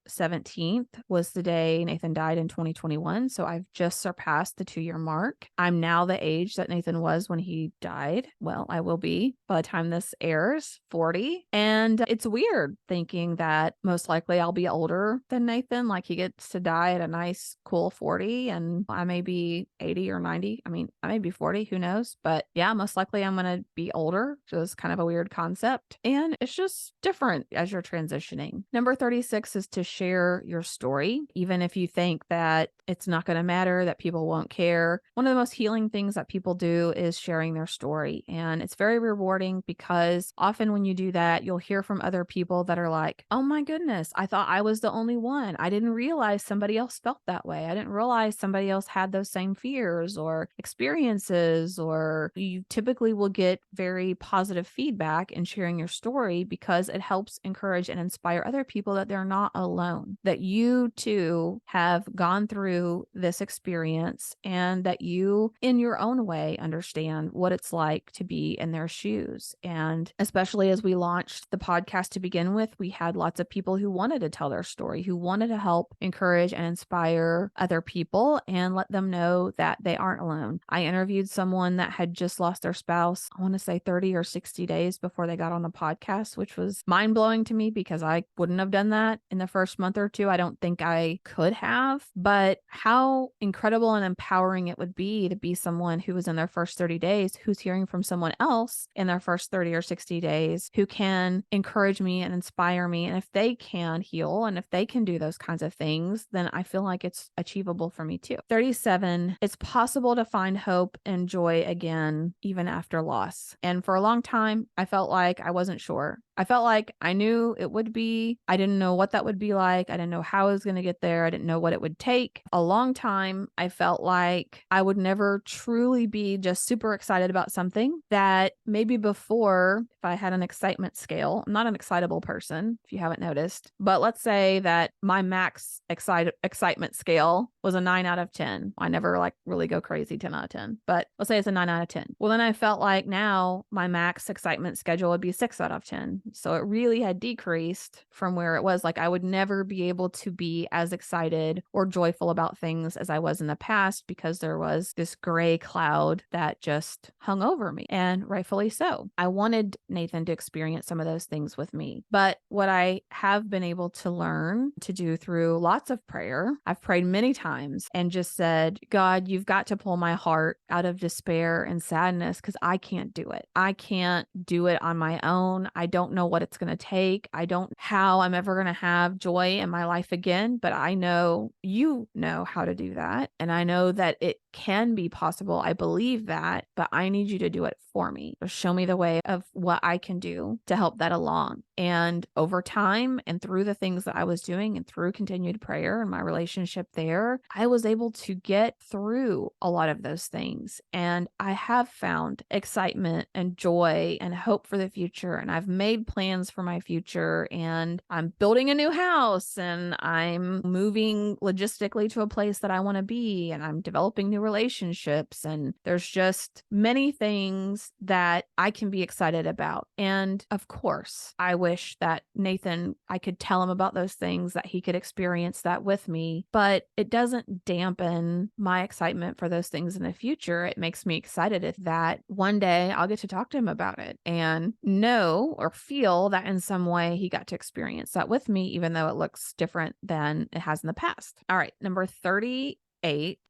17th was the day Nathan died in 2021. So I've just surpassed the 2-year mark. I'm now the age that Nathan was when he died. Well, I will be by the time this airs, 40. And it's weird thinking that most likely I'll be older than Nathan. Like he gets to die at a nice, cool 40 and I may be 80 or 90. I mean, I may be 40, who knows? But yeah, most likely I'm going to be older. So it's kind of a weird concept. And it's just different as you're transitioning. Number 36 is to share your story, even if you think that it's not going to matter, that people won't care. One of the most healing things that people do is sharing their story. And it's very rewarding because often when you do that, you'll hear from other people that are like, oh my goodness, I thought I was the only one. I didn't realize somebody else felt that way. I didn't realize somebody else had those same fears or experiences, or you typically will get very positive feedback in sharing your story because it helps encourage and inspire other people that they're not alone. That you too have gone through this experience and that you, in your own way, understand what it's like to be in their shoes. And especially as we launched the podcast to begin with, we had lots of people who wanted to tell their story, who wanted to help encourage and inspire other people and let them know that they aren't alone. I interviewed someone that had just lost their spouse, I want to say 30 or 60 days before they got on the podcast, which was mind blowing to me because I wouldn't have done that in the first first month or two, I don't think I could have, but how incredible and empowering it would be to be someone who was in their first 30 days, who's hearing from someone else in their first 30 or 60 days, who can encourage me and inspire me. And if they can heal and if they can do those kinds of things, then I feel like it's achievable for me too. 37, it's possible to find hope and joy again, even after loss. And for a long time, I felt like I wasn't sure. I felt like I knew it would be. I didn't know what that would be like. I didn't know how I was going to get there. I didn't know what it would take. A long time, I felt like I would never truly be just super excited about something that maybe before, if I had an excitement scale, I'm not an excitable person, if you haven't noticed, but let's say that my max excitement scale was a 9 out of 10. I never like really go crazy 10 out of 10, but let's say it's a 9 out of 10. Well, then I felt like now my max excitement schedule would be 6 out of 10. So it really had decreased from where it was. Like I would never be able to be as excited or joyful about things as I was in the past because there was this gray cloud that just hung over me, and rightfully so. I wanted Nathan to experience some of those things with me. But what I have been able to learn to do through lots of prayer, I've prayed many times and just said, God, you've got to pull my heart out of despair and sadness because I can't do it. I can't do it on my own. I don't know what it's going to take. I don't know how I'm ever going to have joy in my life again, but I know you know how to do that. And I know that it can be possible. I believe that, but I need you to do it for me. Show me the way of what I can do to help that along. And over time and through the things that I was doing and through continued prayer and my relationship there, I was able to get through a lot of those things. And I have found excitement and joy and hope for the future. And I've made plans for my future, and I'm building a new house, and I'm moving logistically to a place that I want to be, and I'm developing new relationships. And there's just many things that I can be excited about. And of course, I wish that Nathan, I could tell him about those things, that he could experience that with me, but it doesn't dampen my excitement for those things in the future. It makes me excited that one day I'll get to talk to him about it and know or feel that in some way he got to experience that with me, even though it looks different than it has in the past. All right, number 38,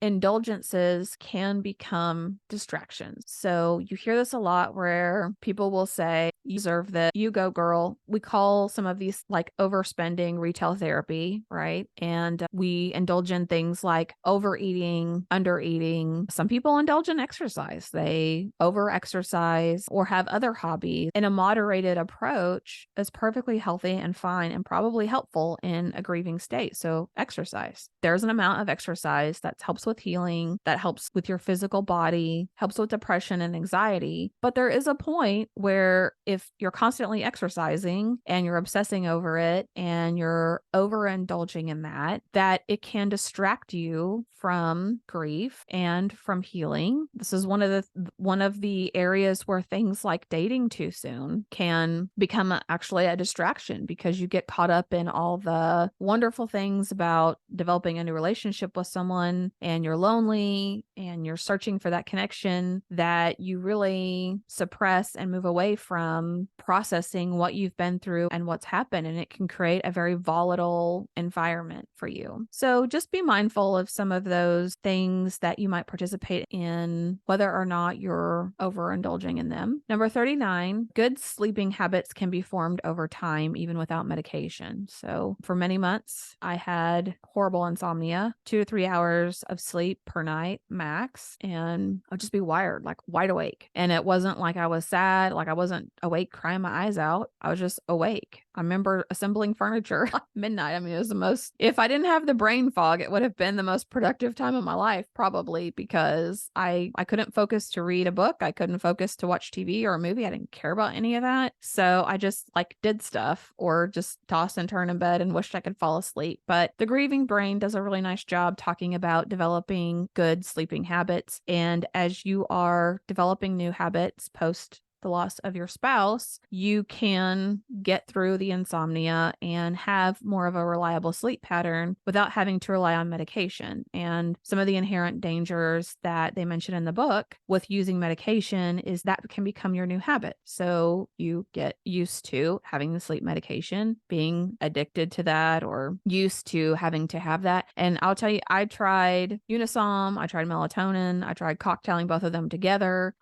indulgences can become distractions. So you hear this a lot where people will say, you deserve this, you go girl. We call some of these like overspending retail therapy, right? And we indulge in things like overeating, undereating. Some people indulge in exercise. They over exercise or have other hobbies. And a moderated approach is perfectly healthy and fine and probably helpful in a grieving state. So exercise. There's an amount of exercise that helps with healing, that helps with your physical body, helps with depression and anxiety. But there is a point where if you're constantly exercising and you're obsessing over it and you're overindulging in that it can distract you from grief and from healing. This is one of the areas where things like dating too soon can become actually a distraction, because you get caught up in all the wonderful things about developing a new relationship with someone, and you're lonely and you're searching for that connection, that you really suppress and move away from processing what you've been through and what's happened. And it can create a very volatile environment for you. So just be mindful of some of those things that you might participate in, whether or not you're overindulging in them. Number 39, good sleeping habits can be formed over time, even without medication. So for many months, I had horrible insomnia, 2 to 3 hours of sleep per night max, and I'd just be wired, like wide awake. And it wasn't like I was sad, like I wasn't awake crying my eyes out. I was just awake. I remember assembling furniture at midnight. I mean, it was the most, if I didn't have the brain fog, it would have been the most productive time of my life, probably, because I couldn't focus to read a book. I couldn't focus to watch TV or a movie. I didn't care about any of that. So I just like did stuff or just toss and turn in bed and wished I could fall asleep. But the grieving brain does a really nice job talking about developing good sleeping habits. And as you are developing new habits post the loss of your spouse, you can get through the insomnia and have more of a reliable sleep pattern without having to rely on medication. And some of the inherent dangers that they mention in the book with using medication is that can become your new habit. So you get used to having the sleep medication, being addicted to that, or used to having to have that. And I'll tell you, I tried Unisom, I tried melatonin, I tried cocktailing both of them together.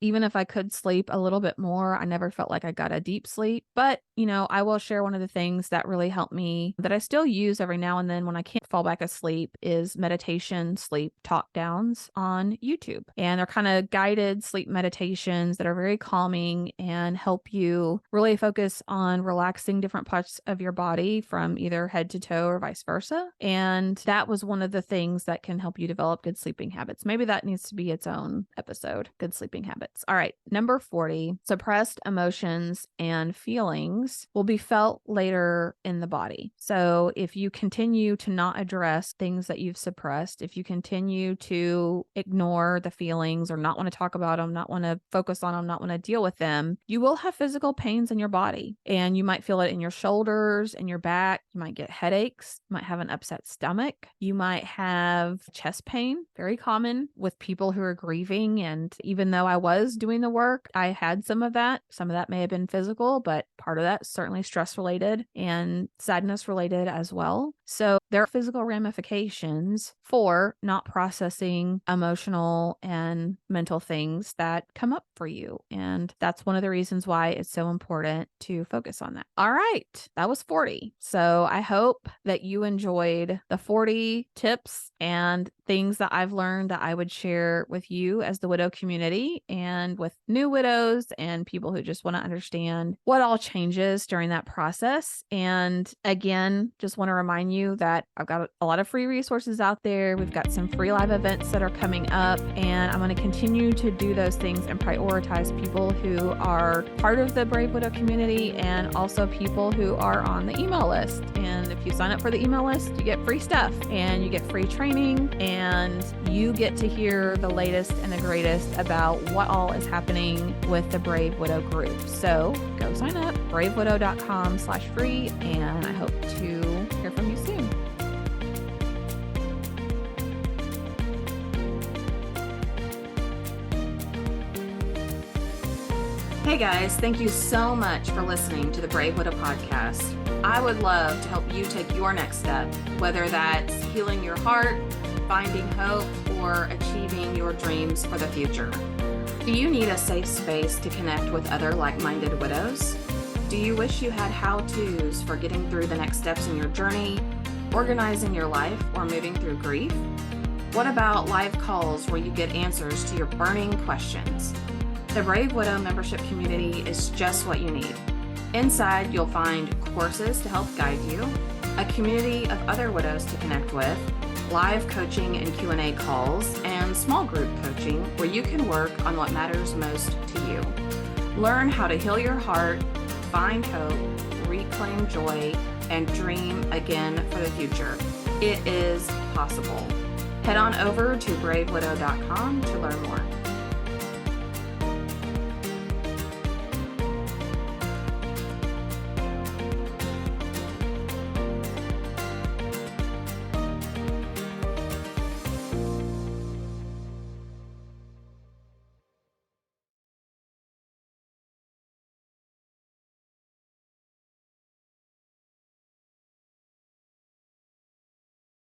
Even if I could sleep a little bit more, I never felt like I got a deep sleep. But, I will share one of the things that really helped me that I still use every now and then when I can't fall back asleep is meditation sleep talk downs on YouTube. And they're kind of guided sleep meditations that are very calming and help you really focus on relaxing different parts of your body from either head to toe or vice versa. And that was one of the things that can help you develop good sleeping habits. Maybe that needs to be its own episode, good sleeping habits. All right, number 40, suppressed emotions and feelings will be felt later in the body. So if you continue to not address things that you've suppressed, if you continue to ignore the feelings or not want to talk about them, not want to focus on them, not want to deal with them, you will have physical pains in your body. And you might feel it in your shoulders and your back. You might get headaches. You might have an upset stomach. You might have chest pain, very common with people who are grieving. And even though I was doing the work, I had some of that. Some of that may have been physical, but part of that is certainly stress related and sadness related as well. So there are physical ramifications for not processing emotional and mental things that come up for you. And that's one of the reasons why it's so important to focus on that. All right, that was 40. So I hope that you enjoyed the 40 tips and things that I've learned that I would share with you as the widow community and with new widows and people who just want to understand what all changes during that process. And again, just want to remind you that I've got a lot of free resources out there. We've got some free live events that are coming up, and I'm going to continue to do those things and prioritize people who are part of the Brave Widow community and also people who are on the email list. And if you sign up for the email list, you get free stuff and you get free training and you get to hear the latest and the greatest about what all is happening with the Brave Widow group. So go sign up, bravewidow.com/free, and I hope to hear from you soon. Hey guys, thank you so much for listening to the Brave Widow podcast. I would love to help you take your next step, whether that's healing your heart, finding hope, or achieving your dreams for the future. Do you need a safe space to connect with other like-minded widows? Do you wish you had how-tos for getting through the next steps in your journey, organizing your life, or moving through grief? What about live calls where you get answers to your burning questions? The Brave Widow membership community is just what you need. Inside, you'll find courses to help guide you, a community of other widows to connect with, live coaching and Q&A calls, and small group coaching where you can work on what matters most to you. Learn how to heal your heart, find hope, reclaim joy, and dream again for the future. It is possible. Head on over to bravewidow.com to learn more.